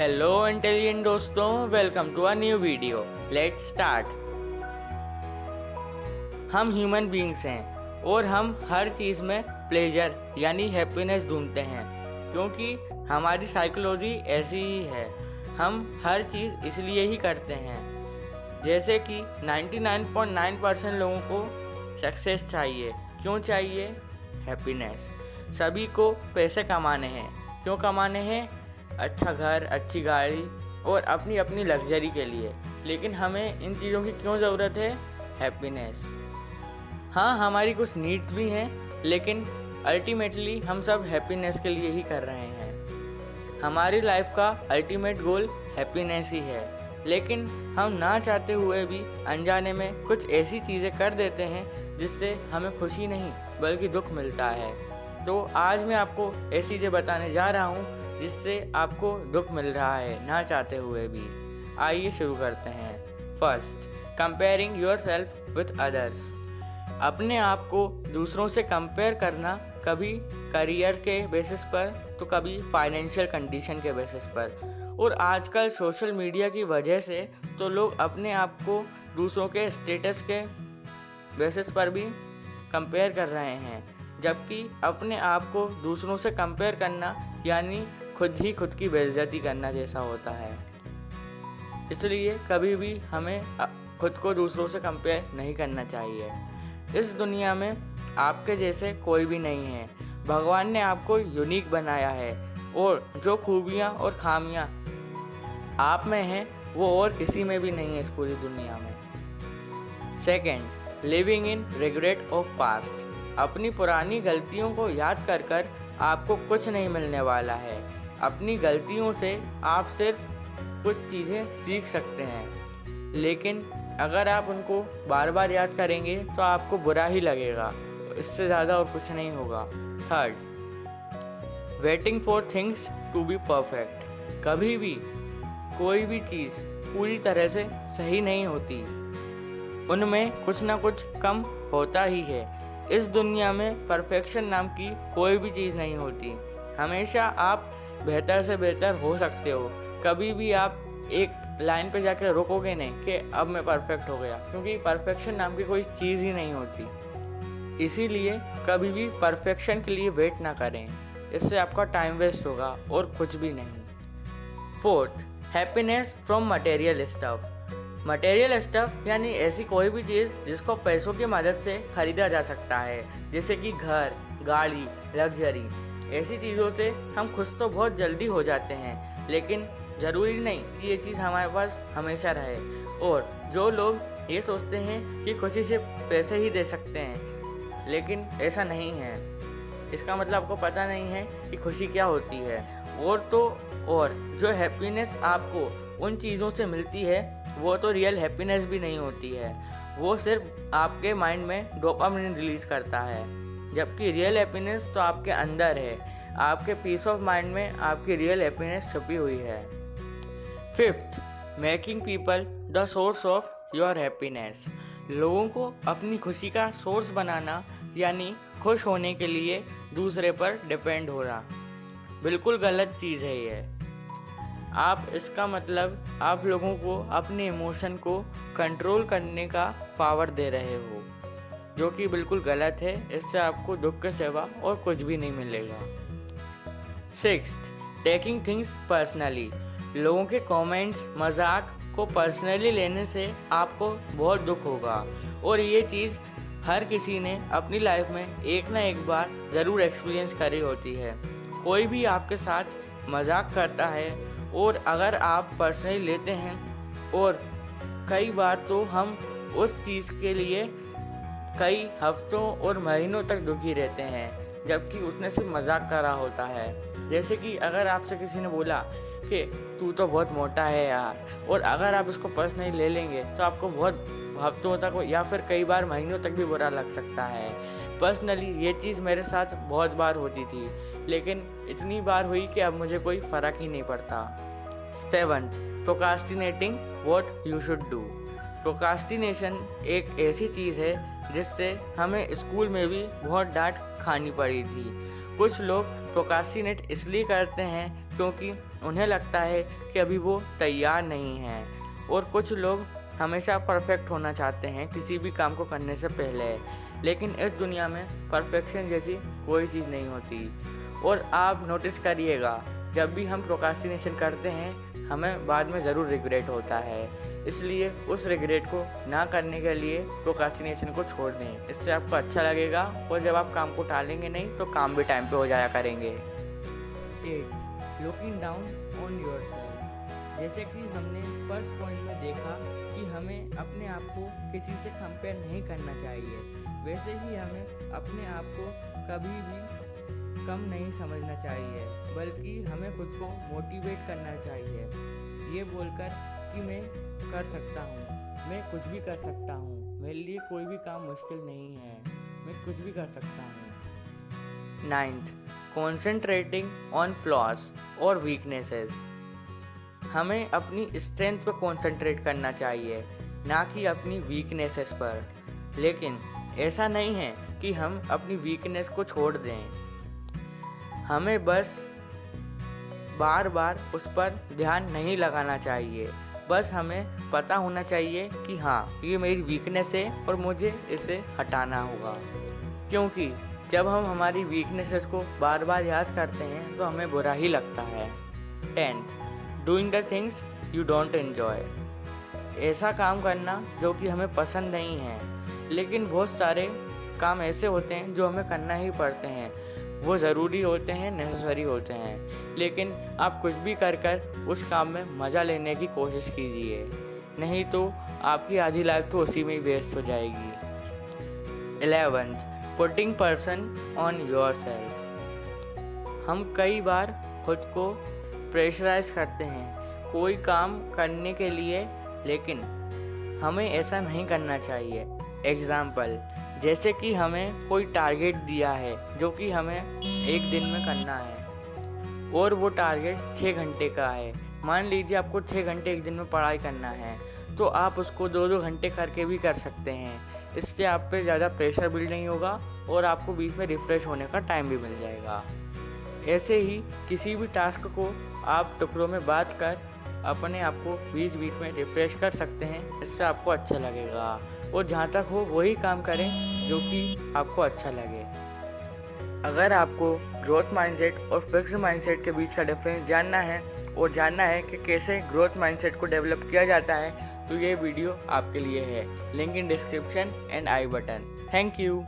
Hello intelligent दोस्तों, welcome to a new video. Let's start. हम human beings हैं और हम हर चीज़ में प्लेजर यानी हैप्पीनेस ढूंढते हैं, क्योंकि हमारी साइकोलॉजी ऐसी ही है। हम हर चीज़ इसलिए ही करते हैं। जैसे कि 99.9% लोगों को सक्सेस चाहिए। क्यों चाहिए? हैप्पीनेस। सभी को पैसे कमाने हैं। क्यों कमाने हैं? अच्छा घर, अच्छी गाड़ी और अपनी अपनी लग्जरी के लिए। लेकिन हमें इन चीज़ों की क्यों ज़रूरत है? हैप्पीनेस। हाँ, हमारी कुछ नीड्स भी हैं, लेकिन अल्टीमेटली हम सब हैप्पीनेस के लिए ही कर रहे हैं। हमारी लाइफ का अल्टीमेट गोल हैप्पीनेस ही है, लेकिन हम ना चाहते हुए भी अनजाने में कुछ ऐसी चीज़ें कर देते हैं जिससे हमें खुशी नहीं बल्कि दुख मिलता है। तो आज मैं आपको ऐसी चीज़ें बताने जा रहा हूँ जिससे आपको दुख मिल रहा है ना चाहते हुए भी। आइए शुरू करते हैं। First, comparing yourself with others. अपने आप को दूसरों से कंपेयर करना, कभी करियर के बेसिस पर तो कभी फाइनेंशियल कंडीशन के बेसिस पर। और आजकल सोशल मीडिया की वजह से तो लोग अपने आप को दूसरों के स्टेटस के बेसिस पर भी कंपेयर कर रहे हैं, जबकि अपने आप को दूसरों से कंपेयर करना यानी खुद ही खुद की बेइज्जती करना जैसा होता है। इसलिए कभी भी हमें खुद को दूसरों से कंपेयर नहीं करना चाहिए। इस दुनिया में आपके जैसे कोई भी नहीं है। भगवान ने आपको यूनिक बनाया है और जो खूबियाँ और खामियाँ आप में हैं वो और किसी में भी नहीं है इस पूरी दुनिया में। Second, living in regret of past. अपनी पुरानी गलतियों को याद कर कर आपको कुछ नहीं मिलने वाला है। अपनी गलतियों से आप सिर्फ कुछ चीज़ें सीख सकते हैं, लेकिन अगर आप उनको बार बार याद करेंगे तो आपको बुरा ही लगेगा। इससे ज़्यादा और कुछ नहीं होगा। Third, waiting for things to be perfect. कभी भी कोई भी चीज़ पूरी तरह से सही नहीं होती, उनमें कुछ ना कुछ कम होता ही है। इस दुनिया में परफेक्शन नाम की कोई भी चीज़ नहीं होती। हमेशा आप बेहतर से बेहतर हो सकते हो। कभी भी आप एक लाइन पे जाकर रुकोगे नहीं कि अब मैं परफेक्ट हो गया, क्योंकि परफेक्शन नाम की कोई चीज़ ही नहीं होती। इसीलिए कभी भी परफेक्शन के लिए वेट ना करें, इससे आपका टाइम वेस्ट होगा और कुछ भी नहीं। Fourth, happiness from material stuff. Material stuff यानी ऐसी कोई भी चीज़ जिसको पैसों की मदद से ख़रीदा जा सकता है, जैसे कि घर, गाड़ी, लग्जरी। ऐसी चीज़ों से हम खुश तो बहुत जल्दी हो जाते हैं, लेकिन ज़रूरी नहीं कि ये चीज़ हमारे पास हमेशा रहे। और जो लोग ये सोचते हैं कि खुशी से पैसे ही दे सकते हैं, लेकिन ऐसा नहीं है। इसका मतलब आपको पता नहीं है कि खुशी क्या होती है। और जो हैप्पीनेस आपको उन चीज़ों से मिलती है वो तो रियल हैप्पीनेस भी नहीं होती है। वो सिर्फ आपके माइंड में डोपामिन रिलीज़ करता है, जबकि रियल हैप्पीनेस तो आपके अंदर है। आपके पीस ऑफ माइंड में आपकी रियल हैप्पीनेस छुपी हुई है। Fifth, making people the source of your happiness. लोगों को अपनी खुशी का सोर्स बनाना यानी खुश होने के लिए दूसरे पर डिपेंड होना बिल्कुल गलत चीज़ है ये। इसका मतलब आप लोगों को अपने इमोशन को कंट्रोल करने का पावर दे रहे हो, जो कि बिल्कुल गलत है। इससे आपको दुख के सिवा और कुछ भी नहीं मिलेगा। Sixth, taking things personally. लोगों के कमेंट्स, मजाक को पर्सनली लेने से आपको बहुत दुख होगा, और ये चीज़ हर किसी ने अपनी लाइफ में एक ना एक बार ज़रूर एक्सपीरियंस करी होती है। कोई भी आपके साथ मजाक करता है और अगर आप पर्सनली लेते हैं, और कई बार तो हम उस चीज़ के लिए कई हफ्तों और महीनों तक दुखी रहते हैं, जबकि उसने सिर्फ मजाक करा होता है। जैसे कि अगर आपसे किसी ने बोला कि तू तो बहुत मोटा है यार, और अगर आप इसको पर्सनली ले लेंगे तो आपको बहुत हफ्तों तक या फिर कई बार महीनों तक भी बुरा लग सकता है। पर्सनली ये चीज़ मेरे साथ बहुत बार होती थी, लेकिन इतनी बार हुई कि अब मुझे कोई फ़र्क ही नहीं पड़ता। Seventh, procrastinating what you should do. Procrastination एक ऐसी चीज़ है जिससे हमें स्कूल में भी बहुत डांट खानी पड़ी थी। कुछ लोग प्रोक्रास्टिनेट इसलिए करते हैं क्योंकि उन्हें लगता है कि अभी वो तैयार नहीं हैं। और कुछ लोग हमेशा परफेक्ट होना चाहते हैं किसी भी काम को करने से पहले, लेकिन इस दुनिया में परफेक्शन जैसी कोई चीज़ नहीं होती। और आप नोटिस करिएगा, जब भी हम प्रोक्रास्टिनेशन करते हैं हमें बाद में ज़रूर रिग्रेट होता है। इसलिए उस रिग्रेट को ना करने के लिए प्रोक्रास्टिनेशन को छोड़ दें। इससे आपको अच्छा लगेगा और जब आप काम को टालेंगे नहीं तो काम भी टाइम पे हो जाया करेंगे। 8. Looking down on yourself. जैसे कि हमने फर्स्ट पॉइंट में देखा कि हमें अपने आप को किसी से कंपेयर नहीं करना चाहिए, वैसे ही हमें अपने आप को कभी भी कम नहीं समझना चाहिए, बल्कि हमें खुद को मोटिवेट करना चाहिए, ये बोलकर कि मैं कर सकता हूँ, मैं कुछ भी कर सकता हूँ, मेरे लिए कोई भी काम मुश्किल नहीं है, मैं कुछ भी कर सकता हूँ। 9. कॉन्सेंट्रेटिंग ऑन फ्लॉज और वीकनेसेस। हमें अपनी स्ट्रेंथ पर कॉन्सेंट्रेट करना चाहिए, ना कि अपनी वीकनेसेस पर। लेकिन ऐसा नहीं है कि हम अपनी वीकनेस को छोड़ दें, हमें बस बार बार उस पर ध्यान नहीं लगाना चाहिए। बस हमें पता होना चाहिए कि हाँ, ये मेरी वीकनेस है और मुझे इसे हटाना होगा। क्योंकि जब हम हमारी वीकनेसेस को बार बार याद करते हैं तो हमें बुरा ही लगता है। 10. Doing the things you don't enjoy. ऐसा काम करना जो कि हमें पसंद नहीं है, लेकिन बहुत सारे काम ऐसे होते हैं जो हमें करना ही पड़ते हैं। वो ज़रूरी होते हैं, नेसेसरी होते हैं, लेकिन आप कुछ भी कर उस काम में मज़ा लेने की कोशिश कीजिए, नहीं तो आपकी आधी लाइफ तो उसी में ही वेस्ट हो जाएगी। 11. Putting person on yourself. हम कई बार खुद को प्रेशराइज करते हैं कोई काम करने के लिए, लेकिन हमें ऐसा नहीं करना चाहिए। एग्ज़ाम्पल, जैसे कि हमें कोई टारगेट दिया है जो कि हमें एक दिन में करना है और वो टारगेट 6 घंटे का है। मान लीजिए आपको 6 घंटे एक दिन में पढ़ाई करना है, तो आप उसको 2-2 घंटे करके भी कर सकते हैं। इससे आप पे ज़्यादा प्रेशर बिल्ड नहीं होगा और आपको बीच में रिफ़्रेश होने का टाइम भी मिल जाएगा। ऐसे ही किसी भी टास्क को आप टुकड़ों में बाँट कर अपने आप को बीच बीच में रिफ़्रेश कर सकते हैं, इससे आपको अच्छा लगेगा। और जहाँ तक हो वही काम करें जो कि आपको अच्छा लगे। अगर आपको ग्रोथ माइंडसेट और फिक्स्ड माइंडसेट के बीच का डिफरेंस जानना है और जानना है कि कैसे ग्रोथ माइंडसेट को डेवलप किया जाता है, तो ये वीडियो आपके लिए है। Link in description and I button. Thank you.